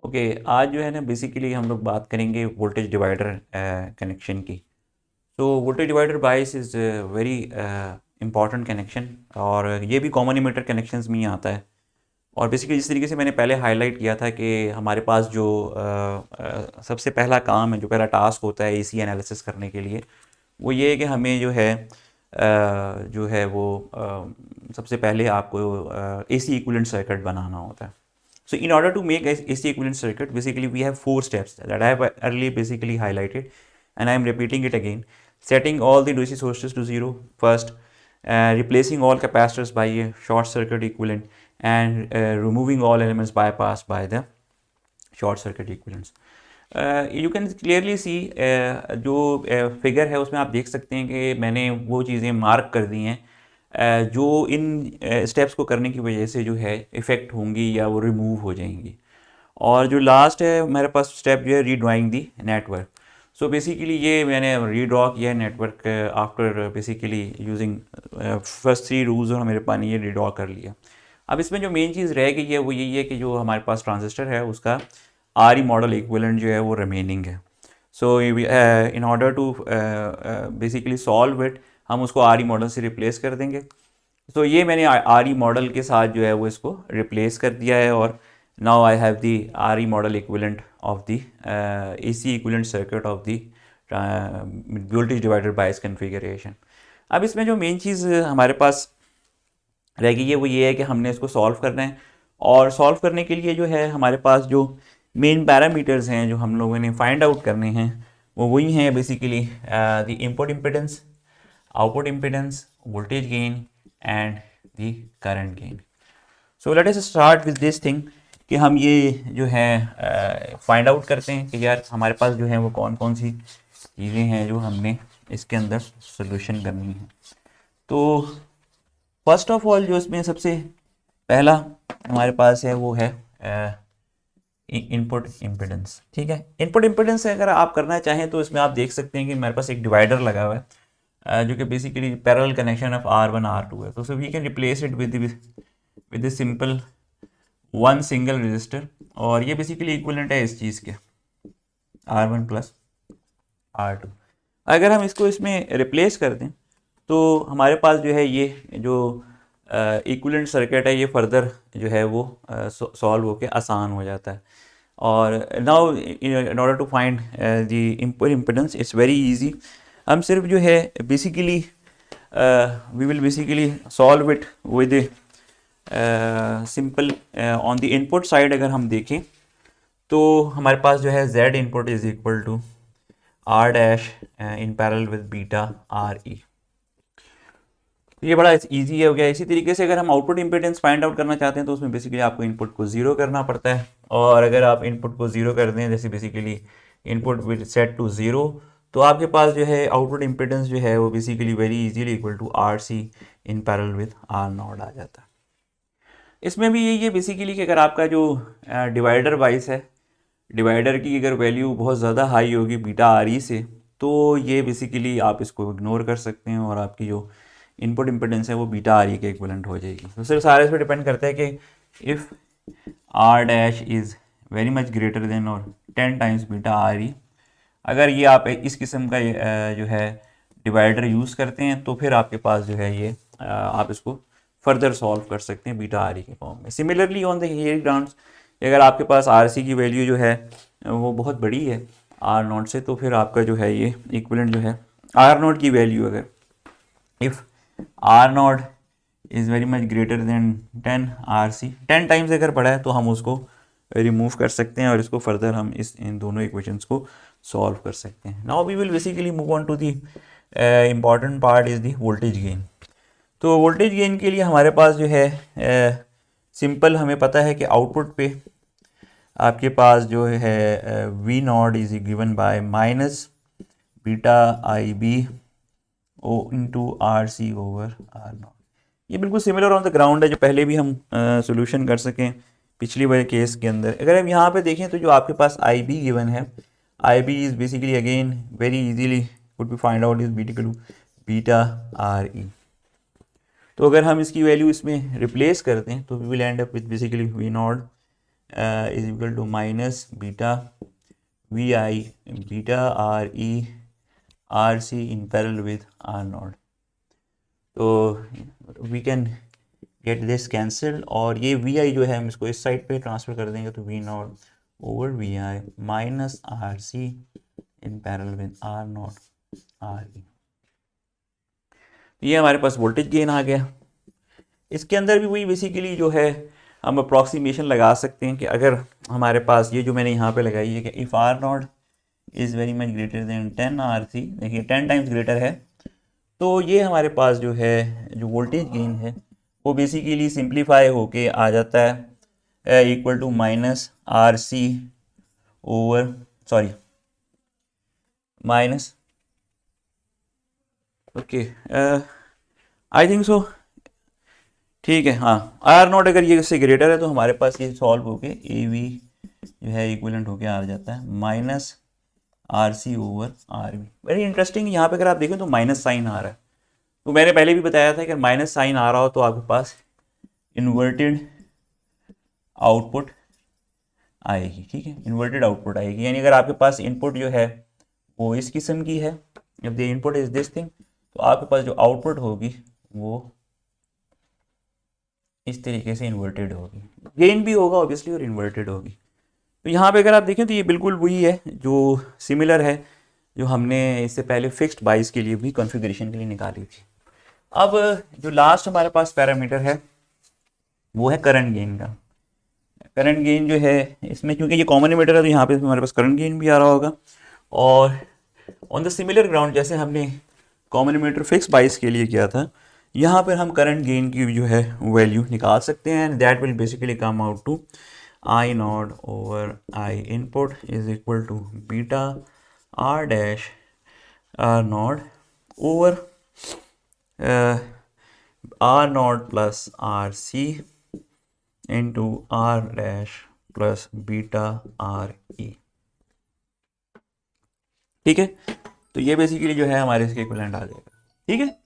Okay, आज जो है ना बेसिकली हम लोग बात करेंगे वोल्टेज डिवाइडर कनेक्शन की। So voltage divider bias is very important connection, और ये भी कॉमन इमीटर कनेक्शंस में ही आता है। और बेसिकली जिस तरीके से मैंने पहले हाईलाइट किया था कि हमारे पास जो सबसे पहला काम है, जो पहला टास्क होता है एसी एनालिसिस करने के लिए, वो ये है कि हमें जो है वो सबसे पहले आपको एसी इक्विवेलेंट सर्किट बनाना होता है। So in order to make AC equivalent circuit, basically we have 4 steps that I have earlier basically highlighted, and I am repeating it again. Setting all the DC sources to 0 first, replacing all capacitors by a short circuit equivalent, and removing all elements bypassed by the short circuit equivalents. You can clearly see जो figure है उसमें आप देख सकते हैं कि मैंने वो चीज़ें मार्क कर दी हैं जो इन स्टेप्स को करने की वजह से जो है इफ़ेक्ट होंगी या वो रिमूव हो जाएंगी। और जो लास्ट है मेरे पास स्टेप जो है रीड्राइंग दी नेटवर्क। सो बेसिकली ये मैंने रीड्रॉ किया है network after basically using first 3 rules, और मेरे पास ये रीड्रॉ कर लिया। अब इसमें जो मेन चीज़ रह गई है वो यही है कि जो हमारे पास ट्रांजिस्टर है उसका आर ई मॉडल इक्विवेलेंट जो है वो रिमेनिंग है। So in order to basically solve it, हम उसको आर ई मॉडल से रिप्लेस कर देंगे। तो ये मैंने आर ई मॉडल के साथ जो है वो इसको रिप्लेस कर दिया है, और now I have the R E model equivalent of the A C equivalent circuit of the voltage divider bias configuration. अब इसमें जो मेन चीज़ हमारे पास रह गई है वो ये है कि हमने इसको सॉल्व करना है, और सॉल्व करने के लिए जो है हमारे पास जो मेन पैरामीटर्स हैं जो हम लोगों ने फाइंड आउट करने हैं वो वही हैं basically the input impedance, output impedance, voltage gain and the current gain. So let us start with this thing कि हम ये जो है फाइंड आउट करते हैं कि यार हमारे पास जो है वो कौन कौन सी चीज़ें हैं जो हमने इसके अंदर सोल्यूशन करनी है। तो फर्स्ट ऑफ ऑल जो इसमें सबसे पहला हमारे पास है वो है इनपुट इम्पिडेंस। ठीक है, इनपुट इम्पिडेंस से अगर आप करना चाहें तो इसमें आप देख सकते हैं कि मेरे पास एक डिवाइडर लगा हुआ है जो कि basically parallel connection of R1 R2 है। तो so we can replace it with simple one single resistor, और ये बेसिकली इक्विवेलेंट है इस चीज़ के R1 प्लस R2। अगर हम इसको इसमें रिप्लेस कर दें तो हमारे पास जो है ये जो इक्विवेलेंट सर्किट है ये फर्दर जो है वो सॉल्व होके आसान हो जाता है। और now in order to find the input impedance it's very easy. हम सिर्फ जो है basically we will basically solve it with simple on the input side. अगर हम देखें तो हमारे पास जो है Z input is equal to R dash in parallel with beta RE। ये बड़ा इजी हो गया। इसी तरीके से अगर हम आउटपुट इम्पिडेंस फाइंड आउट करना चाहते हैं तो उसमें बेसिकली आपको इनपुट को ज़ीरो करना पड़ता है, और अगर आप इनपुट को ज़ीरो कर दें, जैसे basically input with set to zero, तो आपके पास जो है आउटपुट इम्पिडेंस जो है वो basically very easily equal to RC in parallel with R0 आ जाता है। इसमें भी यही है बेसिकली कि अगर आपका जो डिवाइडर वाइज है, डिवाइडर की अगर वैल्यू बहुत ज़्यादा हाई होगी बीटा RE से, तो ये बेसिकली आप इसको इग्नोर कर सकते हैं और आपकी जो इनपुट इम्पिडेंस है वो बीटा RE के इक्विवेलेंट हो जाएगी। तो सिर्फ सारे इस पर डिपेंड करता है कि if R dash is very much greater then और 10 टाइम्स बीटा RE, अगर ये आप इस किस्म का जो है डिवाइडर यूज़ करते हैं तो फिर आपके पास जो है ये आप इसको फर्दर सॉल्व कर सकते हैं बीटा RE के फॉर्म में। Similarly on the here grounds, अगर आपके पास RC की वैल्यू जो है वो बहुत बड़ी है R0 से, तो फिर आपका जो है ये इक्विवेलेंट जो है R0 की वैल्यू अगर if R0 is very much greater than 10 RC, 10 times अगर बढ़ा है तो हम उसको रिमूव कर सकते हैं और इसको फर्दर हम इन दोनों इक्वेशंस को सॉल्व कर सकते हैं। Now we will basically move on to the important part is the voltage gain. तो वोल्टेज गेन के लिए हमारे पास जो है सिंपल हमें पता है कि आउटपुट पे आपके पास जो है V0 is given by minus beta IB O into RC over R0। ये बिल्कुल सिमिलर ऑन द ग्राउंड है जो पहले भी हम सोल्यूशन कर सकें पिछली वाले केस के अंदर। अगर हम यहाँ पे देखें तो जो आपके पास IB गिवन है, IB is basically again very easily could be find out is beta RE। तो अगर हम इसकी वैल्यू इसमें रिप्लेस करते हैं तो we will end up with basically V0 is equal to minus beta V I beta R E R C in parallel with R not. तो we can get this cancel, और ये we आई जो है हम इसको इस साइड पे transfer कर देंगे, तो V naught over V I minus R C in parallel with R naught R E. ये हमारे पास वोल्टेज गेन आ गया। इसके अंदर भी वही बेसिकली जो है हम अप्रॉक्सीमेशन लगा सकते हैं कि अगर हमारे पास ये जो मैंने यहाँ पे लगाई है कि if R naught is very much greater than 10 R C, देखिए 10 टाइम्स ग्रेटर है, तो ये हमारे पास जो है जो वोल्टेज गेन है वो बेसिकली सिंप्लीफाई होके आ जाता है equal to minus R C over sorry minus okay I think so, ठीक है। हाँ, आर नॉट अगर ये इससे ग्रेटर है तो हमारे पास ये सॉल्व होके ए वी जो है इक्विवेलेंट होके आ जाता है minus R C over R V. Very interesting, यहाँ पे अगर आप देखें तो माइनस साइन आ रहा है, तो मैंने पहले भी बताया था कि माइनस साइन आ रहा हो तो आपके पास इन्वर्टेड आउटपुट आएगी, ठीक है, इन्वर्टेड आउटपुट आएगी। यानी अगर आपके पास इनपुट जो है वो इस किस्म की है, जब the input is this thing, तो आपके पास जो आउटपुट होगी वो इस तरीके से इन्वर्टेड होगी, गेन भी होगा ऑब्वियसली और इन्वर्टेड होगी। तो यहाँ पे अगर आप देखें तो ये बिल्कुल वही है जो सिमिलर है जो हमने इससे पहले फिक्स्ड बाइस के लिए भी कॉन्फ़िगरेशन के लिए निकाली थी। अब जो लास्ट हमारे पास पैरामीटर है वो है करंट गेन का। करंट गेन जो है इसमें क्योंकि ये कॉमन एमिटर है तो यहाँ पे हमारे पास करंट गेन भी आ रहा होगा, और ऑन द सिमिलर ग्राउंड जैसे हमने कॉमन एमिटर फिक्स बाइस के लिए किया था, यहाँ पर हम करंट गेन की जो है वैल्यू निकाल सकते हैं, and that will basically come out to I naught over I input is equal to beta R dash R naught over R naught plus R C into R dash plus beta R E. ठीक है, तो ये basically जो है हमारे इसके equivalent आ जाएगा। ठीक है।